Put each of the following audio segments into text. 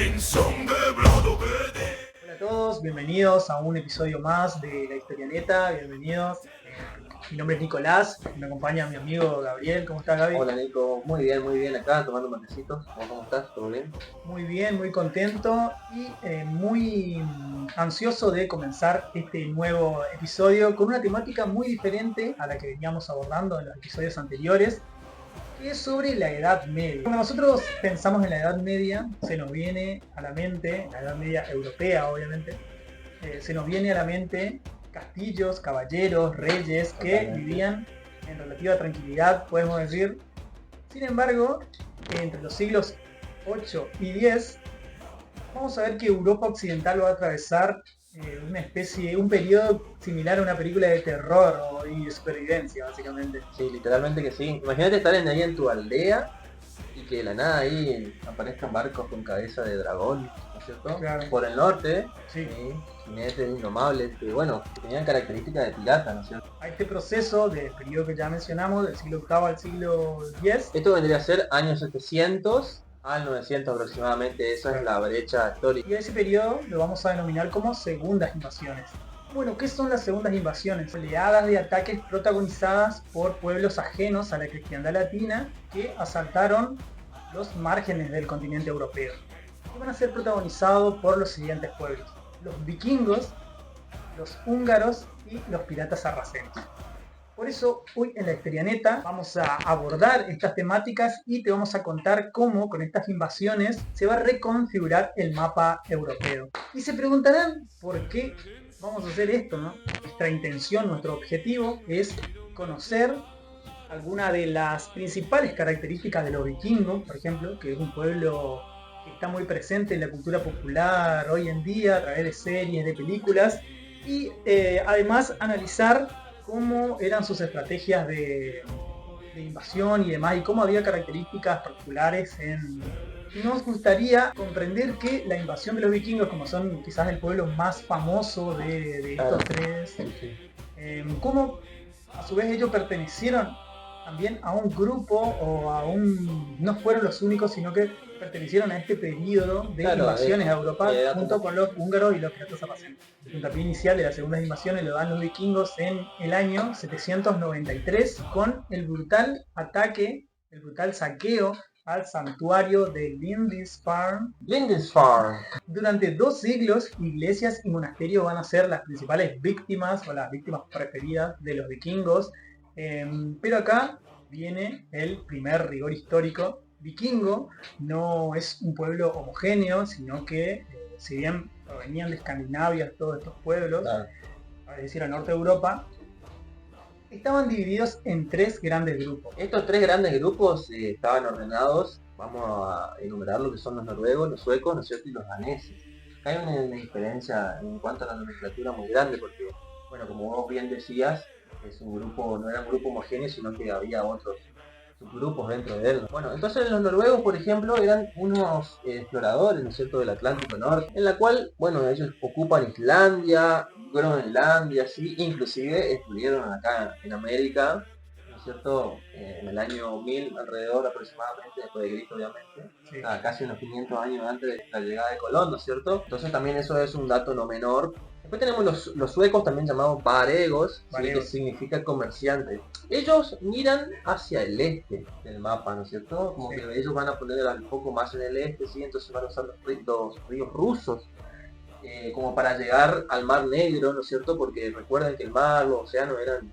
Hola a todos, bienvenidos a un episodio más de La Historianeta, bienvenidos. Mi nombre es Nicolás, me acompaña mi amigo Gabriel. ¿Cómo estás, Gaby? Hola Nico, muy bien acá, tomando matecitos. ¿Cómo estás? ¿Todo bien? Muy bien, muy contento y muy ansioso de comenzar este nuevo episodio con una temática muy diferente a la que veníamos abordando en los episodios anteriores, que es sobre la Edad Media. Cuando nosotros pensamos en la Edad Media, se nos viene a la mente, la Edad Media europea obviamente, se nos viene a la mente castillos, caballeros, reyes que Totalmente. vivían en relativa tranquilidad, podemos decir. Sin embargo, entre los siglos 8 y 10, vamos a ver que Europa Occidental va a atravesar un periodo similar a una película de terror y de supervivencia, básicamente. Sí, literalmente que sí. Imagínate estar ahí en tu aldea y que de la nada ahí aparezcan barcos con cabeza de dragón, ¿no es cierto? Claro. Por el norte, Sí. jinetes indomables, que bueno, que tenían características de pirata, ¿no es cierto? A este proceso del periodo que ya mencionamos, del siglo VIII al siglo X, Esto vendría a ser años 700 al 900 aproximadamente, esa es la brecha histórica. y a ese periodo lo vamos a denominar como segundas invasiones. Bueno, ¿qué son las segundas invasiones? Oleadas de ataques protagonizadas por pueblos ajenos a la cristiandad latina que asaltaron los márgenes del continente europeo. Y van a ser protagonizados por los siguientes pueblos: los vikingos, los húngaros y los piratas sarracenos. Por eso hoy en la Historianeta vamos a abordar estas temáticas y te vamos a contar cómo con estas invasiones se va a reconfigurar el mapa europeo. Y se preguntarán por qué vamos a hacer esto, ¿no? Nuestra intención, nuestro objetivo es conocer algunas de las principales características de los vikingos, por ejemplo, que es un pueblo que está muy presente en la cultura popular hoy en día a través de series, de películas, y además analizar cómo eran sus estrategias de invasión y demás, y cómo había características particulares en... Nos gustaría comprender que la invasión de los vikingos, como son quizás el pueblo más famoso de estos tres, cómo a su vez ellos pertenecieron también a un grupo o a un... no fueron los únicos, sino que pertenecieron a este periodo de invasiones a Europa junto con los húngaros y los piratas sarracenos. El puntapié inicial de las segundas invasiones lo dan los vikingos en el año 793 con el brutal ataque, el brutal saqueo al santuario de Lindisfarne. Durante 2 siglos, iglesias y monasterios van a ser las principales víctimas o las víctimas preferidas de los vikingos. Pero acá viene el primer rigor histórico vikingo. No es un pueblo homogéneo, sino que si bien provenían de Escandinavia todos estos pueblos, es decir, al norte de Europa, estaban divididos en 3 grandes grupos. Estos 3 grandes grupos estaban ordenados, vamos a enumerar lo que son los noruegos, los suecos, ¿no es cierto? Y los daneses. Acá hay una diferencia en cuanto a la nomenclatura muy grande porque, bueno, como vos bien decías, es un grupo, no era un grupo homogéneo, sino que había otros subgrupos dentro de él. Bueno, entonces los noruegos, por ejemplo, eran unos exploradores, ¿no es cierto?, del Atlántico Norte, en la cual, bueno, ellos ocupan Islandia, Groenlandia, sí, inclusive estuvieron acá en América, ¿no es cierto?, en el año 1000 alrededor aproximadamente, después de Cristo obviamente, Sí. Casi unos 500 años antes de la llegada de Colón, ¿no es cierto? Entonces también eso es un dato no menor. Después tenemos los suecos, también llamados varegos, ¿sí?, que significa comerciante. Ellos miran hacia el este del mapa, ¿no es cierto? Como que ellos van a poner un poco más en el este, ¿sí? Entonces van a usar los ríos rusos como para llegar al Mar Negro, ¿no es cierto? Porque recuerden que el mar, los océanos eran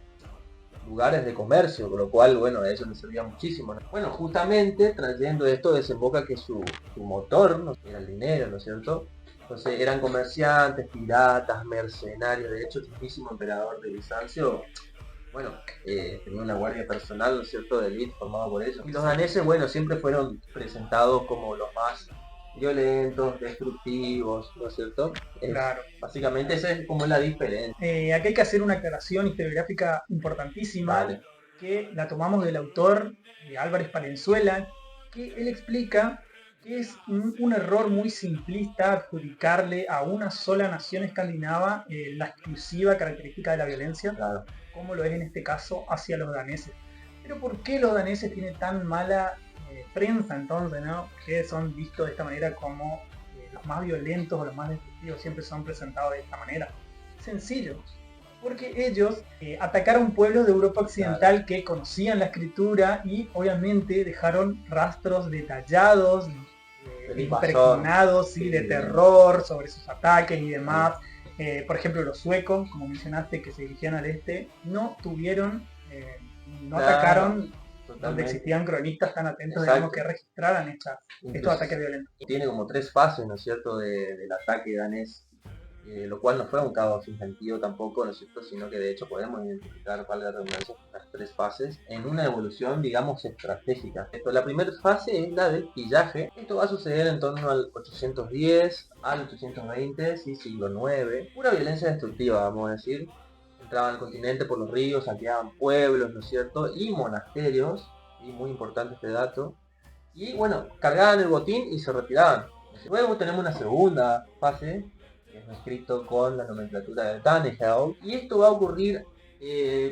lugares de comercio, con lo cual, bueno, a eso les servía muchísimo, ¿no? Bueno, justamente trayendo esto desemboca que su motor, ¿no?, era el dinero, ¿no es cierto? Entonces eran comerciantes, piratas, mercenarios. De hecho, el mismísimo emperador de Bizancio, bueno, tenía una guardia personal, ¿no es cierto?, de élite formada por ellos. Y los daneses, bueno, siempre fueron presentados como los más violentos, destructivos, ¿no es cierto? Claro. Básicamente esa es como la diferencia. Aquí hay que hacer una aclaración historiográfica importantísima, que la tomamos del autor Álvarez Palenzuela, que él explica que es un error muy simplista adjudicarle a una sola nación escandinava la exclusiva característica de la violencia, como lo es en este caso hacia los daneses. Pero ¿por qué los daneses tienen tan mala prensa entonces, ¿no? Que son vistos de esta manera como los más violentos o los más destructivos siempre son presentados de esta manera. Sencillo, porque ellos atacaron pueblos de Europa Occidental que conocían la escritura y obviamente dejaron rastros detallados, impregnados de terror sobre sus ataques y demás. Por ejemplo, los suecos, como mencionaste, que se dirigían al este, no atacaron donde existían cronistas tan atentos, digamos, que registraran estos ataques violentos. Tiene como 3 fases, ¿no es cierto?, del ataque danés, lo cual no fue un caos sin sentido tampoco, ¿no es cierto?, sino que de hecho podemos identificar, cuál es la redundancia, las 3 fases en una evolución, digamos, estratégica. La primera fase es la del pillaje. Esto va a suceder en torno al 810 al 820, sí, siglo IX. Pura violencia destructiva, vamos a decir. Entraban al continente por los ríos, saqueaban pueblos, ¿no es cierto?, y monasterios, y muy importante este dato. Y bueno, cargaban el botín y se retiraban. Luego tenemos una segunda fase, que es escrito con la nomenclatura de Tannehill, y esto va a ocurrir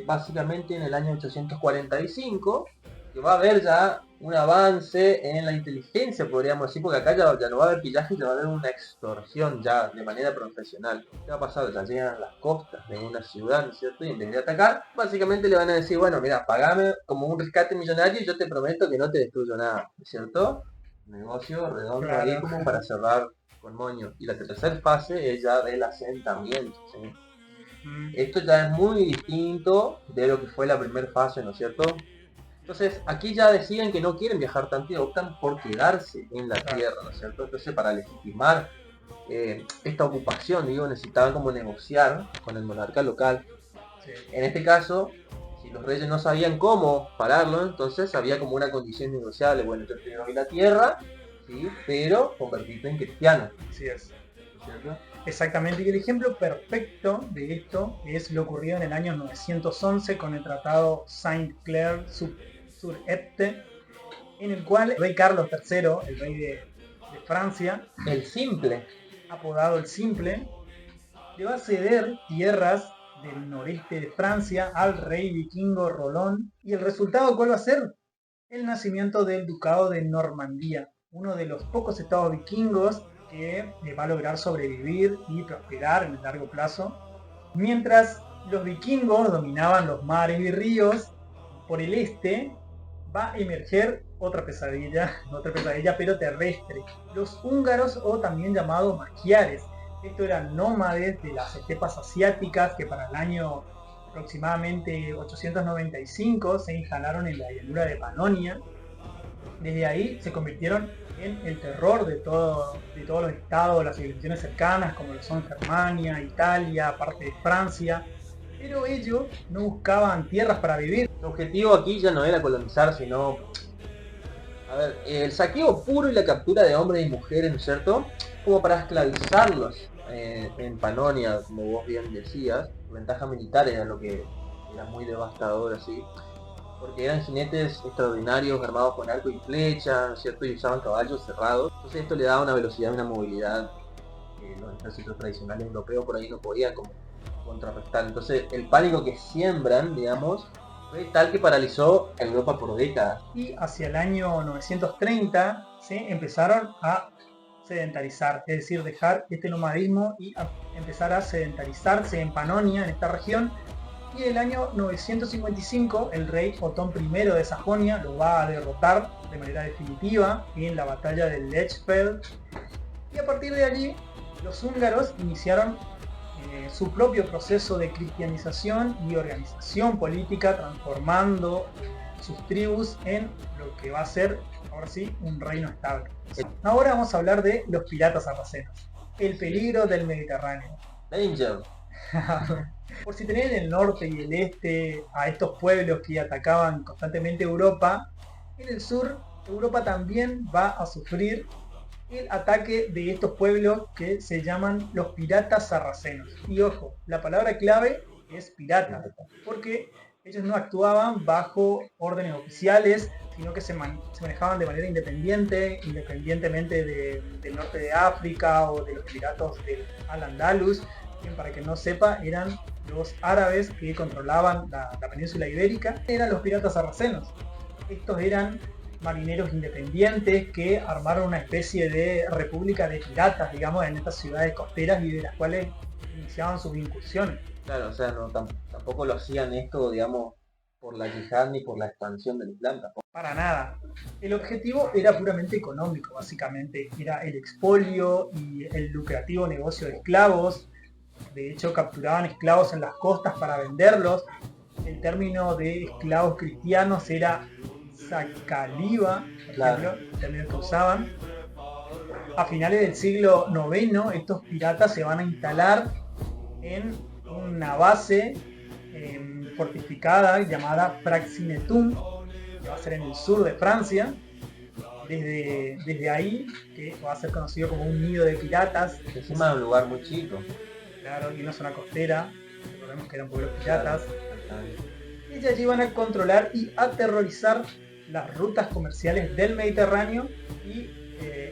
básicamente en el año 845, que va a haber ya un avance en la inteligencia, podríamos decir, porque acá ya no va a haber pillaje, ya va a haber una extorsión ya de manera profesional. ¿Qué va a pasar? Ya llegan a las costas de una ciudad, ¿no es cierto? Y en vez de atacar, básicamente le van a decir, bueno, mira, pagame como un rescate millonario y yo te prometo que no te destruyo nada, ¿no es cierto? Negocio redondo, claro, ahí como para cerrar con moño. Y la tercera fase es ya del asentamiento, ¿sí? Esto ya es muy distinto de lo que fue la primera fase, ¿no es cierto? Entonces, aquí ya deciden que no quieren viajar tanto y optan por quedarse en la tierra, ¿no es cierto? Entonces, para legitimar esta ocupación, digo, necesitaban como negociar con el monarca local. Sí. En este caso, si los reyes no sabían cómo pararlo, entonces había como una condición negociable. Bueno, yo te doy la tierra, ¿sí?, pero convertirte en cristiano. Así es. ¿Cierto? Exactamente, y el ejemplo perfecto de esto es lo ocurrido en el año 911 con el tratado Saint-Clair-sur-Epte, en el cual el rey Carlos III, el rey de Francia, el Simple, apodado el Simple, le va a ceder tierras del noreste de Francia al rey vikingo Rolón, y el resultado, ¿cuál va a ser? El nacimiento del ducado de Normandía, uno de los pocos estados vikingos que va a lograr sobrevivir y prosperar en el largo plazo. Mientras los vikingos dominaban los mares y ríos, por el este va a emerger otra pesadilla pero terrestre. Los húngaros, o también llamados magiares. Estos eran nómades de las estepas asiáticas que para el año aproximadamente 895 se instalaron en la llanura de Panonia. Desde ahí se convirtieron en el terror de todos los estados, las civilizaciones cercanas, como lo son Germania, Italia, parte de Francia, pero ellos no buscaban tierras para vivir. El objetivo aquí ya no era colonizar, sino, el saqueo puro y la captura de hombres y mujeres, ¿no es cierto?, como para esclavizarlos en Panonia, como vos bien decías. Ventaja militar era lo que era muy devastador así, porque eran jinetes extraordinarios, armados con arco y flecha, ¿no es cierto?, y usaban caballos cerrados. Entonces esto le daba una velocidad y una movilidad que los ejércitos tradicionales europeos por ahí no podían como contrarrestar. Entonces el pánico que siembran, digamos, fue tal que paralizó a Europa por décadas. Y hacia el año 930 empezaron a sedentarizar, es decir, dejar este nomadismo y empezar a sedentarizarse en Panonia, en esta región. Y en el año 955 el rey Otón I de Sajonia lo va a derrotar de manera definitiva en la batalla de Lechfeld, y a partir de allí los húngaros iniciaron su propio proceso de cristianización y organización política, transformando sus tribus en lo que va a ser, ahora sí, un reino estable. Ahora vamos a hablar de los piratas sarracenos, el peligro del Mediterráneo. Danger. Por si tenés en el norte y el este a estos pueblos que atacaban constantemente Europa, en el sur Europa también va a sufrir el ataque de estos pueblos que se llaman los piratas sarracenos. Y ojo, la palabra clave es pirata, porque ellos no actuaban bajo órdenes oficiales, sino que se manejaban de manera independiente, independientemente del norte de África o de los piratas del Al-Andalus. Para que no sepa, eran los árabes que controlaban la península ibérica, eran los piratas sarracenos. Estos eran marineros independientes que armaron una especie de república de piratas, digamos, en estas ciudades costeras y de las cuales iniciaban sus incursiones. Claro, o sea, no, tampoco lo hacían esto, digamos, por la yihad ni por la expansión del Islam. Para nada. El objetivo era puramente económico, básicamente. Era el expolio y el lucrativo negocio de esclavos. De hecho, capturaban esclavos en las costas para venderlos. El término de esclavos cristianos era Sacaliba, Claro. el término que usaban. A finales del siglo IX, estos piratas se van a instalar en una base fortificada llamada Fraxinetum, que va a ser en el sur de Francia. Desde ahí, que va a ser conocido como un nido de piratas. Encima de un lugar muy chico. Claro, y una zona costera, recordemos que eran pueblos piratas. Claro. Y allí van a controlar y aterrorizar las rutas comerciales del Mediterráneo y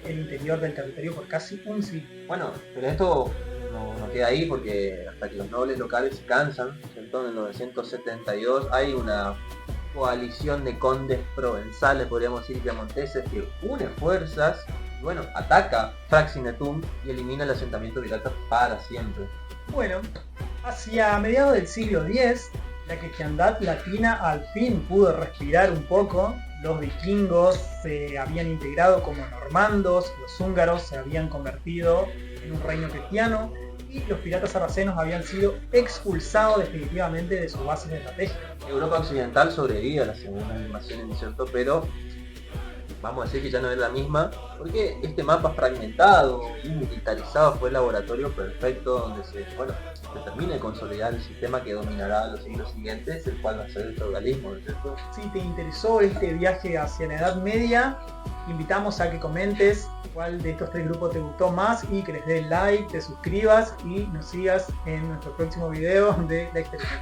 el interior del territorio por casi un siglo. Bueno, pero esto no queda ahí porque hasta que los nobles locales se cansan, entonces en 972 hay una coalición de condes provenzales, podríamos decir, piamonteses, que une fuerzas y bueno, ataca Fraxinetum y elimina el asentamiento pirata para siempre. Bueno, hacia mediados del siglo X, la cristiandad latina al fin pudo respirar un poco. Los vikingos se habían integrado como normandos, los húngaros se habían convertido en un reino cristiano y los piratas sarracenos habían sido expulsados definitivamente de sus bases estratégicas. Europa occidental sobrevive a las segundas invasiones, ¿no es cierto? Pero vamos a decir que ya no es la misma, porque este mapa fragmentado y militarizado fue el laboratorio perfecto donde se termina de consolidar el sistema que dominará los siglos siguientes, el cual va a ser el feudalismo, ¿no es cierto? Si te interesó este viaje hacia la Edad Media, invitamos a que comentes cuál de estos tres grupos te gustó más y que les des like, te suscribas y nos sigas en nuestro próximo video de La Experiencia.